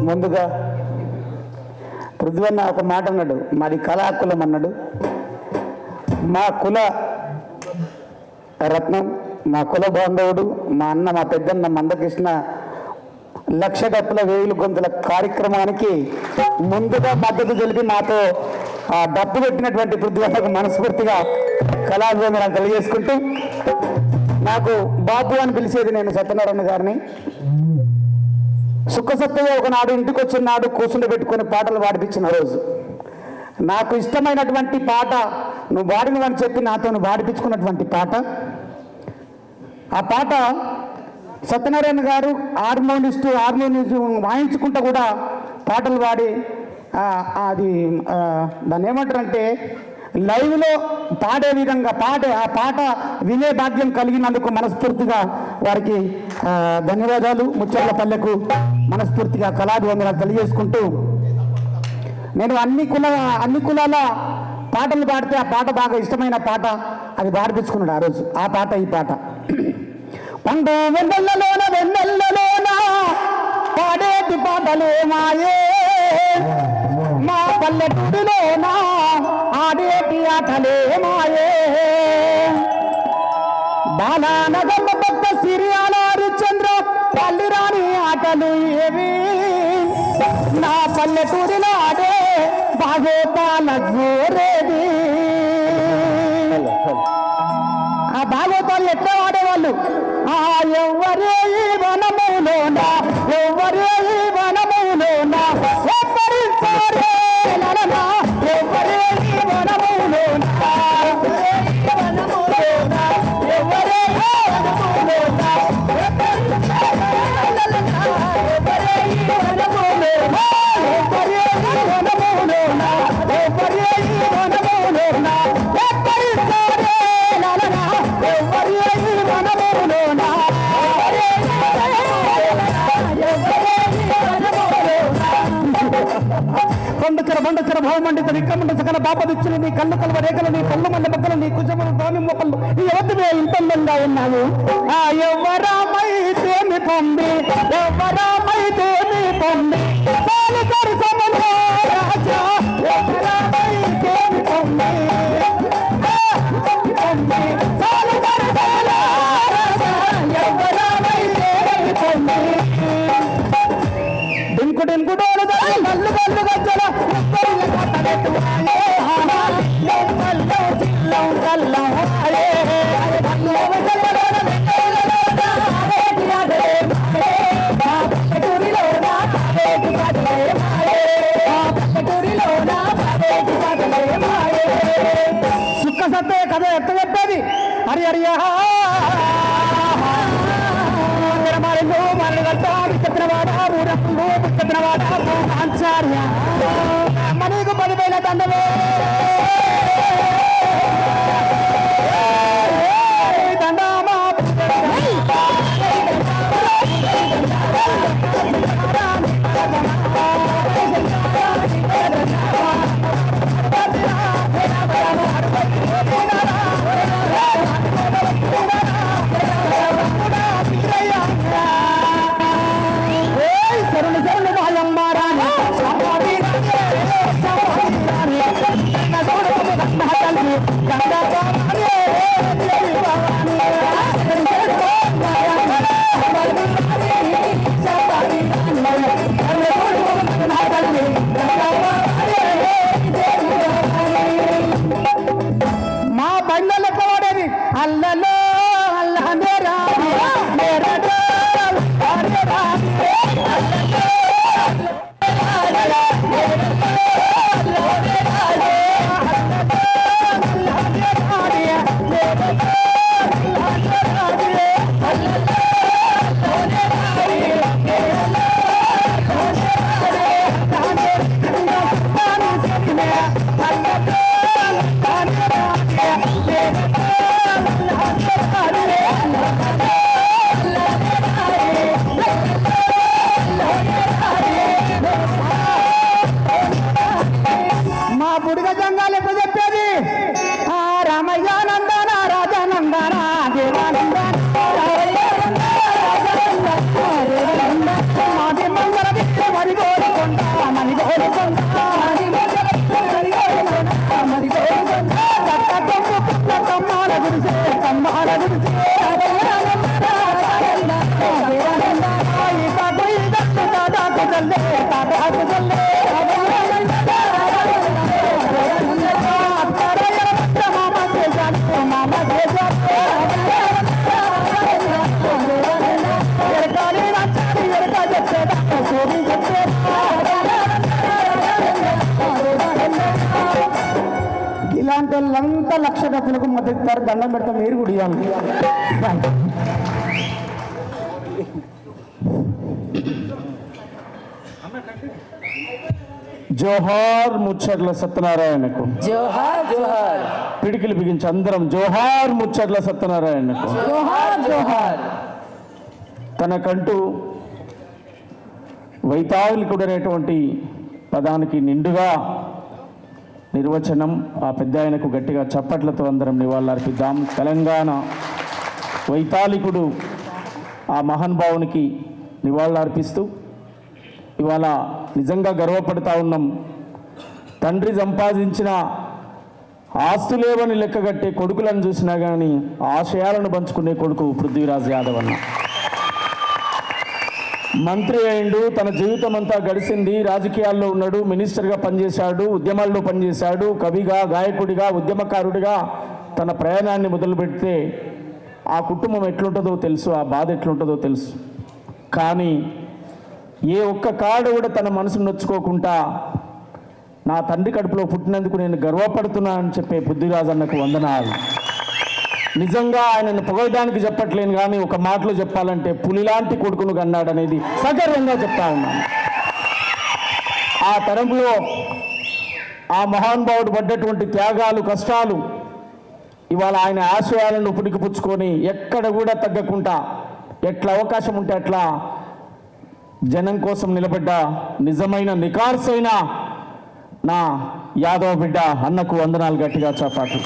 ముందుగా పృథ్వన్న ఒక మాట అన్నాడు, మాది కళాకులం అన్నాడు. మా కుల రత్నం, మా కుల బాంధవుడు, మా అన్న, మా పెద్దన్న మందకృష్ణ లక్ష డప్పుల వేలు గొంతుల కార్యక్రమానికి ముందుగా మద్దతు తెలిపి నాతో ఆ డప్పు పెట్టినటువంటి పృథ్వన్నకు మనస్ఫూర్తిగా కళాభివందనాలు తెలియజేసుకుంటూ, నాకు బాబు అని పిలిచేది నేను సత్యనారాయణ గారిని. సుఖసత్తయ్య ఒకనాడు ఇంటికి వచ్చిన నాడు కూర్చుండి పెట్టుకొని పాటలు పాడిపించిన రోజు నాకు ఇష్టమైనటువంటి పాట నువ్వు పాడినవని చెప్పి నాతో పాడిపించుకున్నటువంటి పాట. ఆ పాట సత్యనారాయణ గారు హార్మోనియం వాయించుకుంటూ కూడా పాటలు పాడి అది దాన్ని ఏమంటారంటే లైవ్లో పాడే విధంగా ఆ పాట వినే భాగ్యం కలిగినందుకు మనస్ఫూర్తిగా వారికి ధన్యవాదాలు. ముచ్చర్లపల్లెకు మనస్ఫూర్తిగా కళాభివందనాలు తెలియజేసుకుంటూ, నేను అన్ని కులాల పాటలు పాడితే ఆ పాట బాగా ఇష్టమైన పాట అది పాడిపించుకున్నాడు ఆ రోజు. ఆ పాట ఈ పాట. పండు వెన్నెల్లలోన పాడేటి పాటలే మాయే, మా పల్లెటూరిలోన ఆడేటి ఆటలే మాయే, బాలానగమ్మ భక్త సిరియాల హరిశ్చంద్ర పల్లిరాని ఆటలు ఏవి, నా పల్లెటూరిలో ఆడే భాగోతాల జోరేది. ఆ భాగోతాలు ఎట్లా ఆడేవాళ్ళు, ఆ ఎవరే వనములోన ఎవరే వనములోన ఎవరిస్తారే నలనా ఎవరే వనములోన ఎవరే వనములోన బండచర భావమండిత నిక్కమండ సకల బాపదిచ్చులు నీ కళ్ళు కలువ రేఖలు నీ కళ్ళు మండ బక్కలు నీ కుజములు స్వామి మొక్కలు నీ ఎవరివే ఇంతంగా ఉన్నావు. ఆ ఎవరామైతేమి పొంది ఎవరామైతేమి పొంది రాజా ఎవరామైతేమి పొంది డింకుడోలు కళ్ళు కళ్ళు గజ్జల సుఖ సత్తే కథ ఎట్ట చెప్పేది హరి హరియా మనకు 10,000 దండలే దండమా ఇలాంటి వాళ్ళంతా లక్ష డబ్బులకు మద్దతు ఇస్తారు. దండం పెడతాం, మీరు కూడా ఇవ్వాలి. జోహార్ ముచ్చర్ల సత్యనారాయణకు, జోహార్ జోహార్. పిడికిలు బిగించి అందరం జోహార్ ముచ్చర్ల సత్యనారాయణకు. జోహార్ జోహార్. తనకంటూ వైతాళికుడు అనేటువంటి పదానికి నిండుగా నిర్వచనం ఆ పెద్ద ఆయనకు గట్టిగా చప్పట్లతో అందరం నివాళులర్పిద్దాం. తెలంగాణ వైతాళికుడు ఆ మహానుభావునికి నివాళులర్పిస్తూ ఇవాళ నిజంగా గర్వపడుతూ ఉన్నాం. తండ్రి సంపాదించిన ఆస్తులేవని లెక్కగట్టే కొడుకులను చూసినా కానీ ఆశయాలను పంచుకునే కొడుకు పృథ్వీరాజ్ యాదవ్ అన్న. మంత్రి అయిండు, తన జీవితం అంతా గడిచింది, రాజకీయాల్లో ఉన్నాడు, మినిస్టర్గా పనిచేశాడు, ఉద్యమాల్లో పనిచేశాడు, కవిగా, గాయకుడిగా, ఉద్యమకారుడిగా తన ప్రయాణాన్ని మొదలుపెడితే ఆ కుటుంబం ఎట్లుంటుందో తెలుసు, ఆ బాధ ఎట్లుంటుందో తెలుసు. కానీ ఏ ఒక్క కాడు కూడా తన మనసును నొచ్చుకోకుండా నా తండ్రి కడుపులో పుట్టినందుకు నేను గర్వపడుతున్నా అని చెప్పే పృథ్వీరాజ్ అన్నకు వందనాలు. నిజంగా ఆయనను పొగడడానికి చెప్పట్లేను, కానీ ఒక మాటలో చెప్పాలంటే పులిలాంటి కొడుకును కన్నాడనేది సగర్వంగా చెప్తా ఉన్నాను. ఆ తరంలో ఆ మహానుభావుడు పడ్డటువంటి త్యాగాలు, కష్టాలు ఇవాళ ఆయన ఆశయాలను పుడికిపుచ్చుకొని ఎక్కడ కూడా తగ్గకుండా ఎట్లా అవకాశం ఉంటే అట్లా జనం కోసం నిలబడ్డ నిజమైన నికార్సైన నా యాదవ్ బిడ్డ అన్నకు వందనాలు. గట్టిగా చపాటు.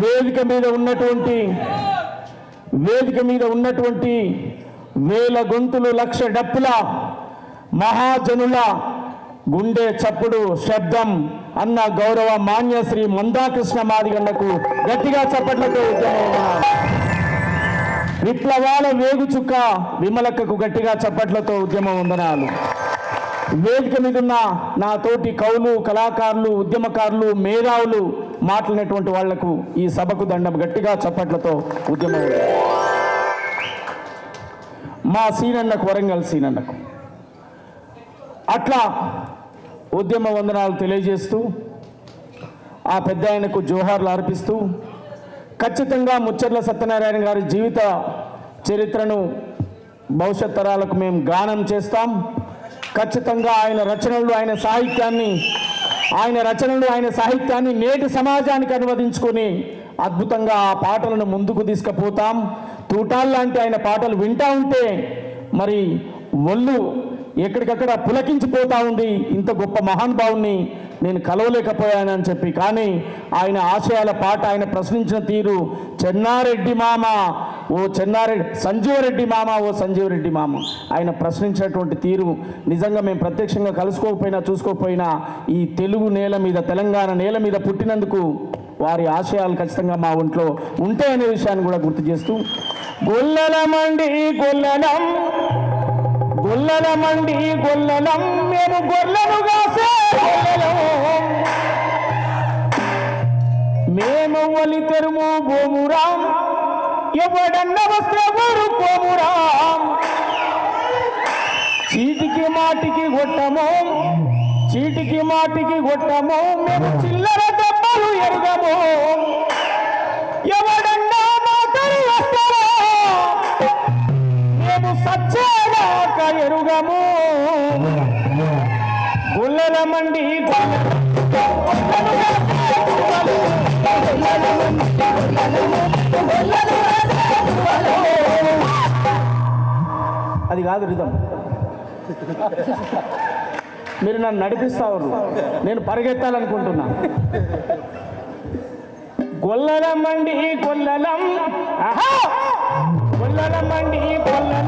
వేదిక మీద ఉన్నటువంటి వేల గొంతులు, లక్ష డప్పుల మహాజనుల గుండె చప్పుడు శబ్దం అన్న గౌరవ మాన్యశ్రీ మందాకృష్ణ మాదిగన్నకు గట్టిగా చప్పట్లతో విప్లవాల వేగుచుక్క విమలక్కకు గట్టిగా చప్పట్లతో ఉద్యమ వందనాలు. వేదిక మీద ఉన్న నా తోటి కవులు, కళాకారులు, ఉద్యమకారులు, మేధావులు మాట్లాడినటువంటి వాళ్లకు ఈ సభకు దండం. గట్టిగా చప్పట్లతో ఉద్యమం. మా సీనన్నకు, వరంగల్ సీనన్నకు అట్లా ఉద్యమ వందనాలు తెలియజేస్తూ ఆ పెద్ద ఆయనకు జోహార్లు అర్పిస్తూ ఖచ్చితంగా ముచ్చర్ల సత్యనారాయణ గారి జీవిత చరిత్రను భవిష్యత్ తరాలకు మేము గానం చేస్తాం. ఖచ్చితంగా ఆయన రచనలు, ఆయన సాహిత్యాన్ని నేటి సమాజానికి అనువదించుకొని అద్భుతంగా ఆ పాటలను ముందుకు తీసుకుపోతాం. తూటాల్లాంటి ఆయన పాటలు వింటా ఉంటే మరి ఒళ్ళు ఎక్కడికక్కడ పులకించిపోతూ ఉంది. ఇంత గొప్ప మహానుభావుని నేను కలవలేకపోయానని చెప్పి. కానీ ఆయన ఆశయాల పాట, ఆయన ప్రశ్నించిన తీరు, చెన్నారెడ్డి మామ ఓ సంజీవరెడ్డి మామ ఓ సంజీవరెడ్డి మామ, ఆయన ప్రశ్నించినటువంటి తీరు నిజంగా మేము ప్రత్యక్షంగా కలుసుకోకపోయినా చూసుకోకపోయినా ఈ తెలుగు నేల మీద, తెలంగాణ నేల మీద పుట్టినందుకు వారి ఆశయాలు ఖచ్చితంగా మా ఒంట్లో ఉంటాయనే విషయాన్ని కూడా గుర్తు చేస్తూ గొల్లలమండి గొల్లలం మేము గొర్రెలు కాసే గొల్లలం, మేము వలి తెరుము గోమురాం, ఎవడన్న వస్తే కోమురాం, చీటికి మాటికి కొట్టము, మేము చిల్లర దెబ్బలు ఎరుగము, ఎవడన్నా మాటలు వస్తారో మేము సచ్చేదాక ఎరుగము, గుల్లలమండి అది కాదు రిధం. మీరు నన్ను నడిపిస్తారు, నేను పరిగెత్తాలనుకుంటున్నా. గొల్లలమండి గొల్లలం, గొల్లలమండి గొల్లలం.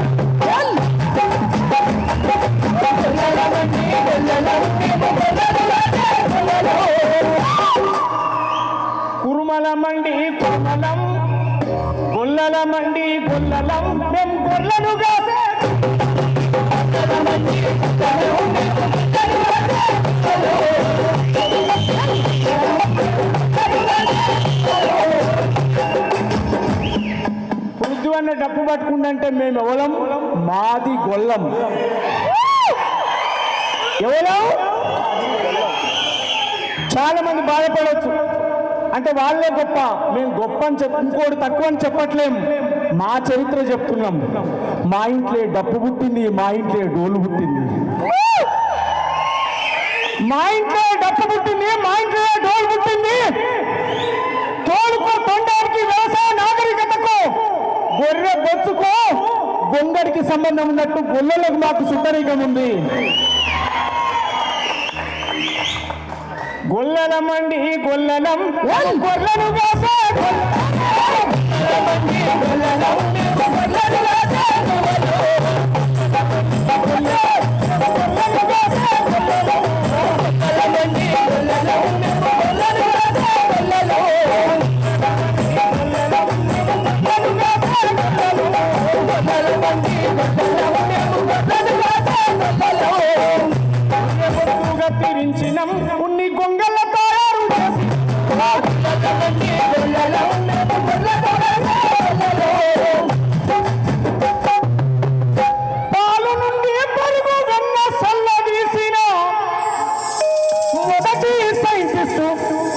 మండి గొల్లలం మేము గొర్రెలను కాసే వృద్ధు అన్న డప్పు పట్టుకుంటే మేము ఎవలం మాది గొల్లం ఎవలం చాలా మంది బాధపడవచ్చు అంటే వాళ్ళే గొప్ప మేము గొప్ప అని ఇంకోటి తక్కువ అని చెప్పట్లేం మా చరిత్ర చెప్తున్నాం మా ఇంట్లో డప్పు పుట్టింది మా ఇంట్లో డోలు పుట్టింది మా ఇంట్లో డప్పు పుట్టింది మా ఇంట్లో డోలు పుట్టింది తోలుకో తొండానికి వ్యవసాయ నాగరికతకు గొర్రె బొచ్చుకో గొంగడికి సంబంధం ఉన్నట్టు గొల్లలకు మాకు సుందరీకం ఉంది గొల్లలం అండి గొల్లలం గొర్రెలను కాసే తిరించినం ఉన్ని గొంగల తయారు చేసి పాలు నుండి పరుగు గన్న సల్లదీసిన మొదటి సైంటిస్టు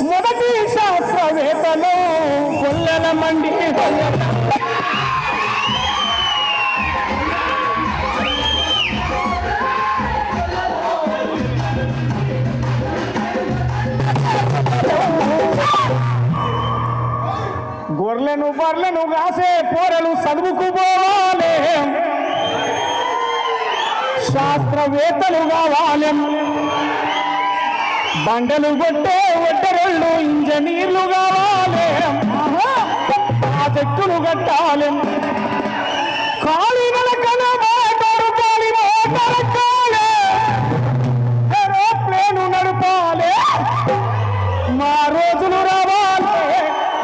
మొదటి శాస్త్రవేత్తలు గొల్లల మండి గొర్రెలను బర్రెలను కాసే పోరలు చదువుకు పోవాలి శాస్త్రవేత్తలు కావాలి బండలు కొట్టే ఒడ్డరోళ్ళు ఇంజనీర్లు కావాలి ప్రాజెక్టులు కట్టాలి కాళీనల కనబాటారు గాలి మోటారక్కాలి ఏరోప్లేను నడపాలి మా రోజులు రావాలి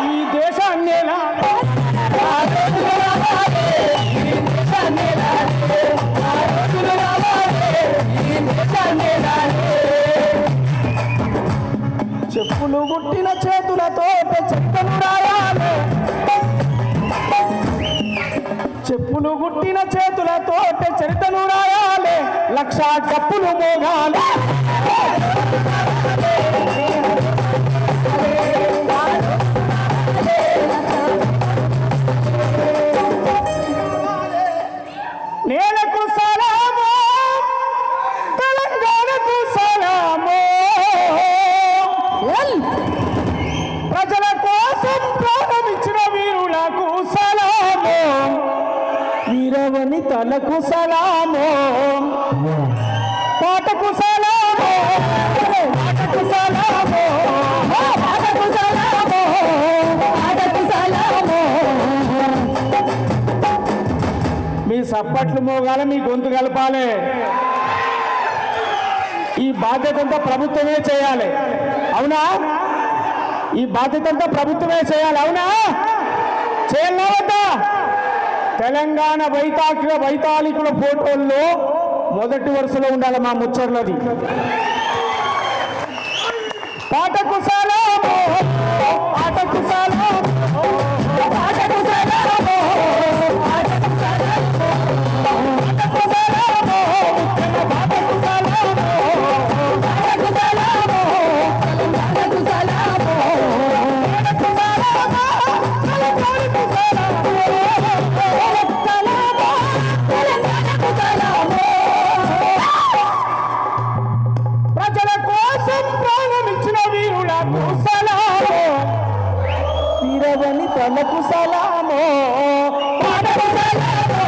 ఈ దేశాన్ని చెప్పులు గుట్టిన చేతులతో చెత్తను రాయాలి చెప్పులు గుట్టిన చేతులతో చరితను రాయాలి లక్ష కప్పులు మోగాలి నేలకు సలాము తెలంగాణకు సలాము ప్రజల కోసం ప్రారంభించిన వీరులకు సలాము వీరవని తలకు సలాము పాటకు సలాము పాటకు సలాము పాటకు సలాము పాటకు సలాము మీ సప్పట్లు మోగాల మీ గొంతు కలపాలి ఈ బాధ్యత అంతా ప్రభుత్వమే చేయాలి అవునా ఈ బాధ్యత అంతా ప్రభుత్వమే చేయాలి అవునా చేయాలా వద్దా తెలంగాణ వైతాళికుల ఫోటోల్లో మొదటి వరుసలో ఉండాలి మా ముచ్చర్లది పాటకు సలాము పాటకు సలాము పాటకు సలాము పాటకు సలాము పాటకు సలాము పాటకు సలాము పాటకు సలాము పాటకు సలాము పాటకు సలాము పాటకు సలాము ప్రజల కోసం ప్రాణమిచ్చిన వీరులకు సలాము వీరవని తలకు సలాము పాటకు సలాము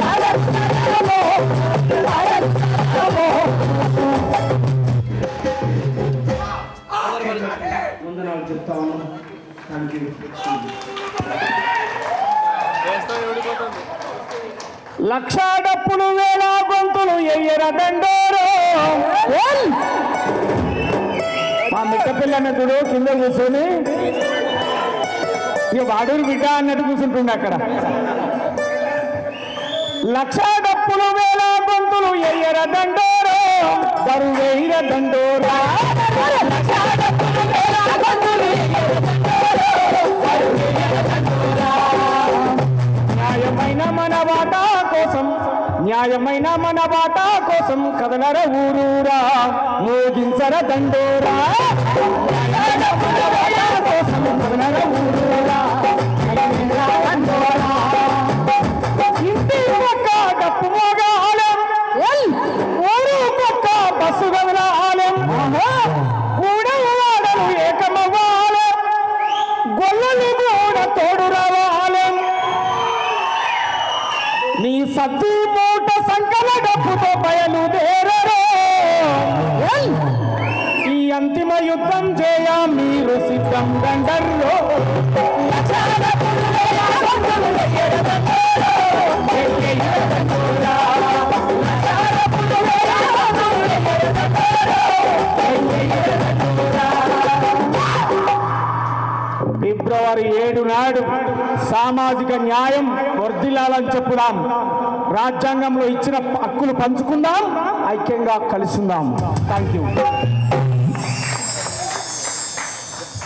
పాటకు సలాము పాటకు సలాము ముందు నాకు చెప్తాను లక్ష డప్పులు వేల గొంతులు ఎయ్యర దండోరు మా మిట్ట పిల్లన్నతుడు కింద కూర్చొని ఇక వాడూరు బిడ్డ అన్నట్టు కూర్చుంటుండే అక్కడ. లక్ష డప్పులు వేల గొంతులు ఎయ్యర దండోరో బరువేర దండోరా. న్యాయమైన మన వాటా కోసం, న్యాయమైన మన వాటా కోసం కదలర ఊరూరా మోగించర దండోరా. కోసం కదలర ఊరూరా దండోరా. ఇంటి పక్క డప్పు మోగ ఆలయం, ఊరు పక్క బస్సు గదుల ఆలయం, కూడవాడలు ఏకమవ్వాలి, గొల్లలు కూడా తోడు రావాలి. నీ సద్దు మూట సంకల డప్పుతో బయలుదేరరే. ఈ అంతిమ యుద్ధం చేయ మీరు సిద్ధం గండర్లో. ఫిబ్రవరి 7 నాడు సామాజిక న్యాయం వర్ధిల్లాలని చెప్పుదాం. రాజ్యాంగంలో ఇచ్చిన హక్కులు పంచుకుందాం, ఐక్యంగా కలిసిందాం. Thank you.